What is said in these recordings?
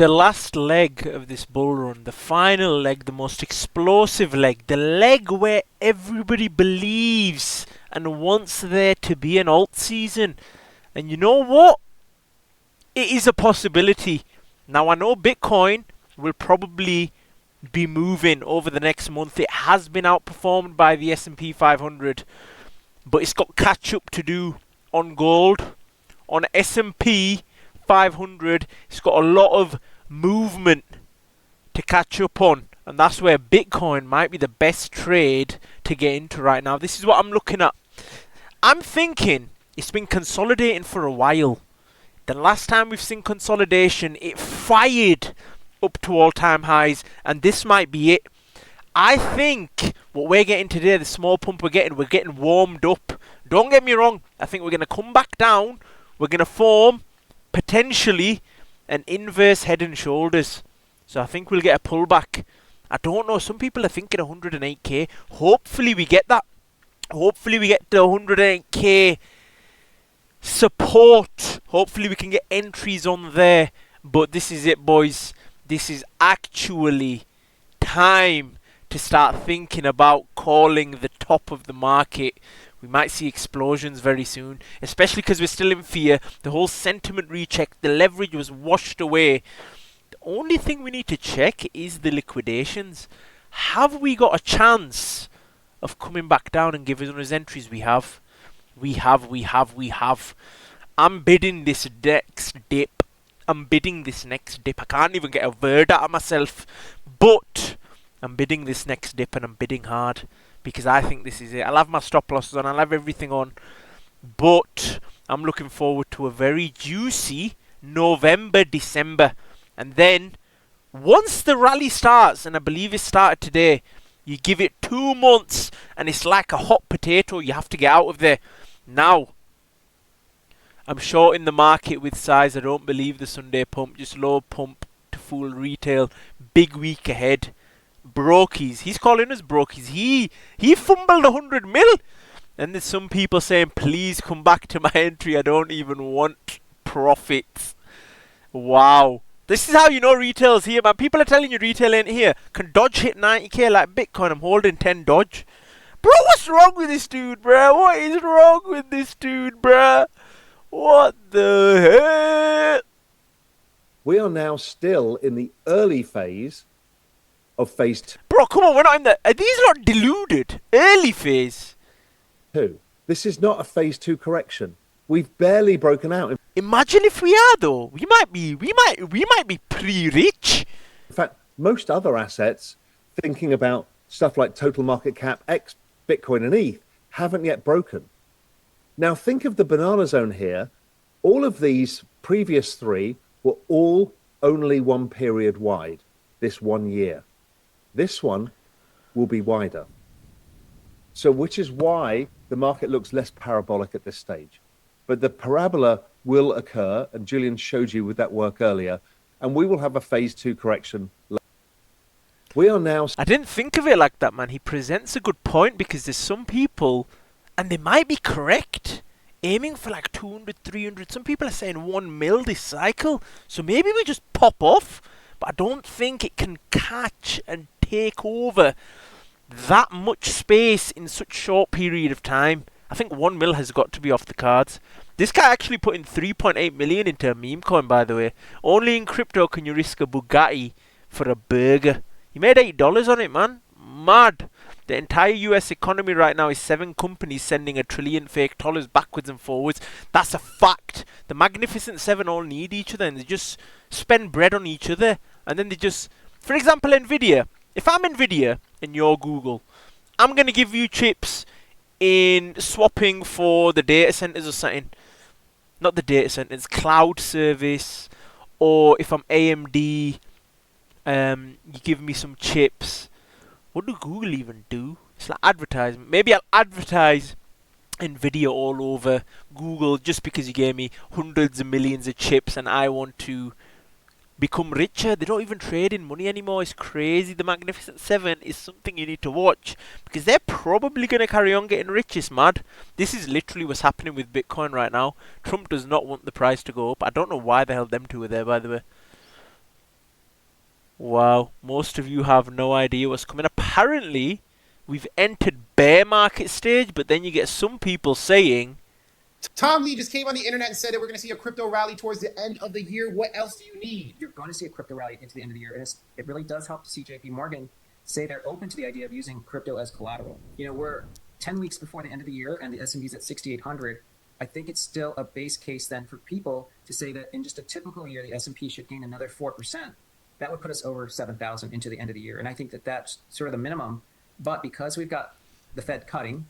the last leg of this bull run, the final leg, the most explosive leg, the leg where everybody believes and wants there to be an alt season. And you know what? It is a possibility. Now, I know Bitcoin will probably be moving over the next month. It has been outperformed by the S&P 500, but it's got catch up to do on gold. On S&P 500, it's got a lot of movement to catch up on, and that's where Bitcoin might be the best trade to get into right now. This is what I'm looking at. I'm thinking it's been consolidating for a while. The last time we've seen consolidation, it fired up to all-time highs, and this might be it. I think what we're getting today, the small pump we're getting warmed up. Don't get me wrong, I think we're going to come back down. We're going to form, potentially, an inverse head and shoulders. So I think we'll get a pullback. I don't know, some people are thinking 108k. Hopefully we get that. Hopefully we get the 108k support. Hopefully we can get entries on there. But this is it, boys. This is actually time to start thinking about calling the top of the market. We might see explosions very soon, especially because we're still in fear. The whole sentiment recheck, the leverage was washed away. The only thing we need to check is the liquidations. Have we got a chance of coming back down and giving us entries? We have. We have. I'm bidding this next dip. I can't even get a word out of myself. But I'm bidding this next dip, and I'm bidding hard. Because I think this is it. I'll have my stop losses on. I'll have everything on. But I'm looking forward to a very juicy November, December. And then, once the rally starts, and I believe it started today, you give it 2 months, and it's like a hot potato. You have to get out of there. Now, I'm short in the market with size. I don't believe the Sunday pump. Just low pump to full retail. Big week ahead. Brokies. He's calling us brokies. He fumbled 100 mil. And there's some people saying, please come back to my entry. I don't even want profits. Wow. This is how you know retail's here, man. People are telling you retail ain't here. Can Dodge hit 90k like Bitcoin? I'm holding 10 Dodge. Bro, what's wrong with this dude, bro? What is wrong with this dude, bro? What the heck? We are now still in the early phase of phase 2. Bro, come on, we're not in the... Are these not deluded? Early phase. This is not a phase 2 correction. We've barely broken out. Imagine if we are, though. We might be pre-rich. In fact, most other assets, thinking about stuff like total market cap, X, Bitcoin and ETH, haven't yet broken. Now think of the banana zone here. All of these previous 3 were all only one period wide, this 1 year. This one will be wider. So which is why the market looks less parabolic at this stage. But the parabola will occur, and Julian showed you with that work earlier, and we will have a phase 2 correction. We are now... I didn't think of it like that, man. He presents a good point, because there's some people, and they might be correct, aiming for like 200, 300. Some people are saying 1 mil this cycle. So maybe we just pop off, but I don't think it can catch and take over that much space in such short period of time. I think 1 mil has got to be off the cards. This guy actually put in 3.8 million into a meme coin, by the way. Only in crypto can you risk a Bugatti for a burger. He made $8 on it, man. Mad. The entire US economy right now is 7 companies sending $1 trillion fake dollars backwards and forwards. That's a fact. The Magnificent Seven all need each other, and they just spend bread on each other. And then they just... For example, Nvidia. If I'm Nvidia and you're Google, I'm going to give you chips in swapping for the data centers or something. Not the data centers, cloud service. Or if I'm AMD, you give me some chips. What do Google even do? It's like advertisement. Maybe I'll advertise Nvidia all over Google just because you gave me hundreds of millions of chips and I want to become richer. They don't even trade in money anymore. It's crazy. The Magnificent Seven is something you need to watch because they're probably going to carry on getting rich. It's mad. This is literally what's happening with Bitcoin right now. Trump does not want the price to go up. I don't know why the hell them two are there, by the way. Wow, most of you have no idea what's coming. Apparently, we've entered bear market stage, but then you get some people saying, Tom Lee just came on the internet and said that we're going to see a crypto rally towards the end of the year. What else do you need? You're going to see a crypto rally into the end of the year, and it really does help to see JP Morgan say they're open to the idea of using crypto as collateral. We're 10 weeks before the end of the year, and the S&P is at 6,800. I think it's still a base case then for people to say that in just a typical year, the S&P should gain another 4%. That would put us over 7,000 into the end of the year, and I think that that's sort of the minimum. But because we've got the Fed cutting,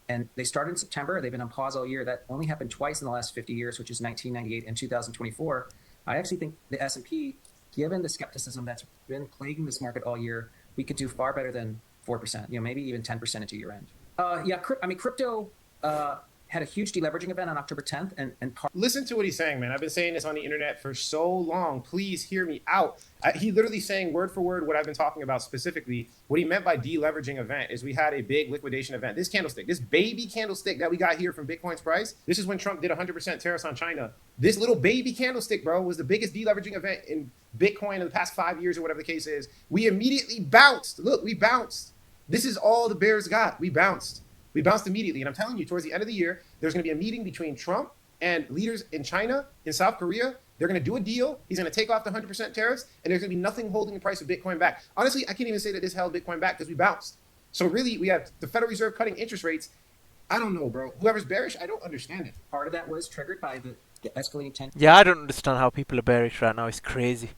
and they started in September. They've been on pause all year. That only happened twice in the last 50 years, which is 1998 and 2024. I actually think the S&P, given the skepticism that's been plaguing this market all year, we could do far better than 4%, maybe even 10% into year end. Crypto had a huge deleveraging event on October 10th. Listen to what he's saying, man. I've been saying this on the internet for so long. Please hear me out. He literally saying word for word what I've been talking about specifically. What he meant by deleveraging event is we had a big liquidation event. This candlestick, this baby candlestick that we got here from Bitcoin's price, this is when Trump did 100% tariffs on China. This little baby candlestick, bro, was the biggest deleveraging event in Bitcoin in the past 5 years or whatever the case is. We immediately bounced. Look, we bounced. This is all the bears got. We bounced. We bounced immediately. And I'm telling you, towards the end of the year, there's going to be a meeting between Trump and leaders in China, in South Korea. They're going to do a deal. He's going to take off the 100% tariffs, and there's going to be nothing holding the price of Bitcoin back. Honestly, I can't even say that this held Bitcoin back because we bounced. So really, we have the Federal Reserve cutting interest rates. I don't know, bro. Whoever's bearish, I don't understand it. Part of that was triggered by the escalating tensions. yeah, I don't understand how people are bearish right now. It's crazy.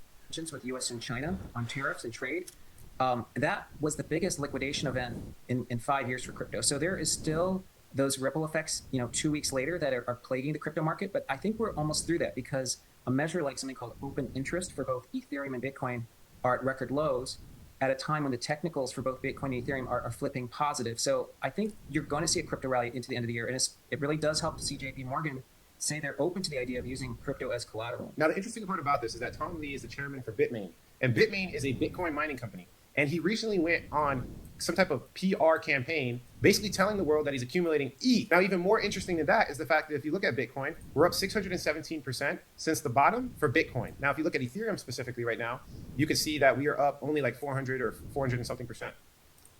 With U.S. and China on tariffs and trade. That was the biggest liquidation event in 5 years for crypto. So there is still those ripple effects, 2 weeks later that are plaguing the crypto market. But I think we're almost through that because a measure like something called open interest for both Ethereum and Bitcoin are at record lows at a time when the technicals for both Bitcoin and Ethereum are flipping positive. So I think you're going to see a crypto rally into the end of the year. And it really does help to see JP Morgan say they're open to the idea of using crypto as collateral. Now, the interesting part about this is that Tom Lee is the chairman for Bitmain. And Bitmain is a Bitcoin mining company. And he recently went on some type of PR campaign, basically telling the world that he's accumulating ETH. Now, even more interesting than that is the fact that if you look at Bitcoin, we're up 617% since the bottom for Bitcoin. Now, if you look at Ethereum specifically right now, you can see that we are up only like 400 or 400 and something percent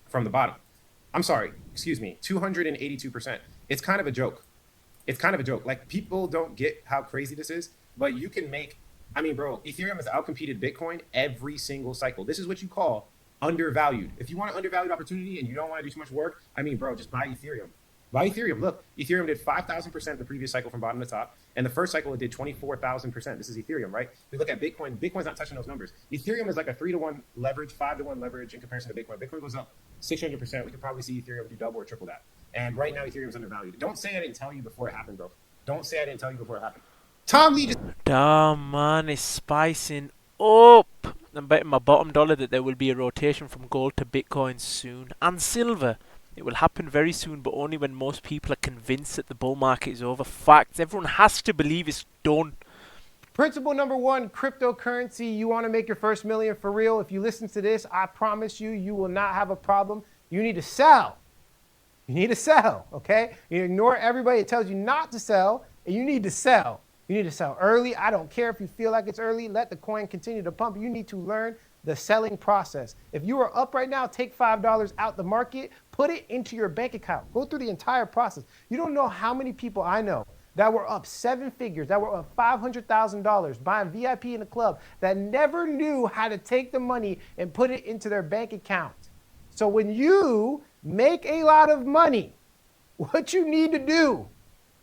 from the bottom. I'm sorry, excuse me, 282%. It's kind of a joke. It's kind of a joke. Like, people don't get how crazy this is, but you can make, bro, Ethereum has outcompeted Bitcoin every single cycle. This is what you call undervalued. If you want an undervalued opportunity and you don't want to do too much work, bro, just buy Ethereum. Buy Ethereum. Look, Ethereum did 5,000% the previous cycle from bottom to top. And the first cycle, it did 24,000%. This is Ethereum, right? If we look at Bitcoin, Bitcoin's not touching those numbers. Ethereum is like a 3-to-1 leverage, 5-to-1 leverage in comparison to Bitcoin. Bitcoin goes up 600%. We could probably see Ethereum do double or triple that. And right now, Ethereum's undervalued. Don't say I didn't tell you before it happened, bro. Don't say I didn't tell you before it happened. Tom Lee just... Damn, man, it's spicing up. I'm betting my bottom dollar that there will be a rotation from gold to Bitcoin soon. And silver. It will happen very soon, but only when most people are convinced that the bull market is over. Facts. Everyone has to believe it's done. Principle number 1, cryptocurrency. You want to make your first million for real. If you listen to this, I promise you, you will not have a problem. You need to sell. You need to sell, okay? You ignore everybody that tells you not to sell, and you need to sell. You need to sell early. I don't care if you feel like it's early. Let the coin continue to pump. You need to learn the selling process. If you are up right now, take $5 out the market, put it into your bank account. Go through the entire process. You don't know how many people I know that were up 7 figures, that were up $500,000 buying VIP in the club that never knew how to take the money and put it into their bank account. So when you make a lot of money, what you need to do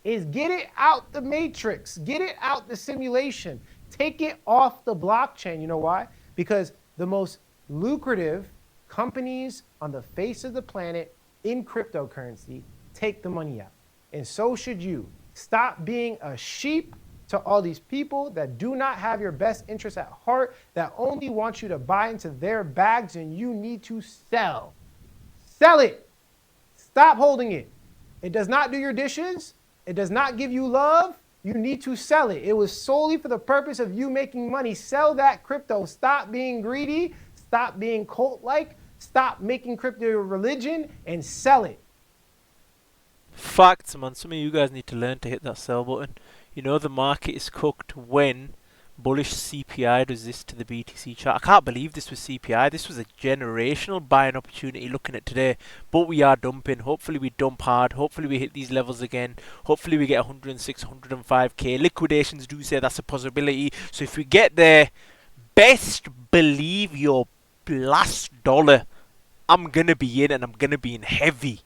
is get it out the matrix, get it out the simulation, take it off the blockchain. You know why? Because the most lucrative companies on the face of the planet in cryptocurrency take the money out. And so should you. Stop being a sheep to all these people that do not have your best interests at heart, that only want you to buy into their bags, and you need to sell. Sell it. Stop holding it. It does not do your dishes. It does not give you love. You need to sell it. It was solely for the purpose of you making money. Sell that crypto. Stop being greedy. Stop being cult-like. Stop making crypto your religion and sell it. Facts, man. Some of you guys need to learn to hit that sell button. You know the market is cooked when Bullish CPI does this to the BTC chart. I can't believe this was CPI. This was a generational buying opportunity looking at today. But we are dumping. Hopefully we dump hard. Hopefully we hit these levels again. Hopefully we get 106, 105k. Liquidations do say that's a possibility. So if we get there, best believe your last dollar, I'm going to be in, and I'm going to be in heavy.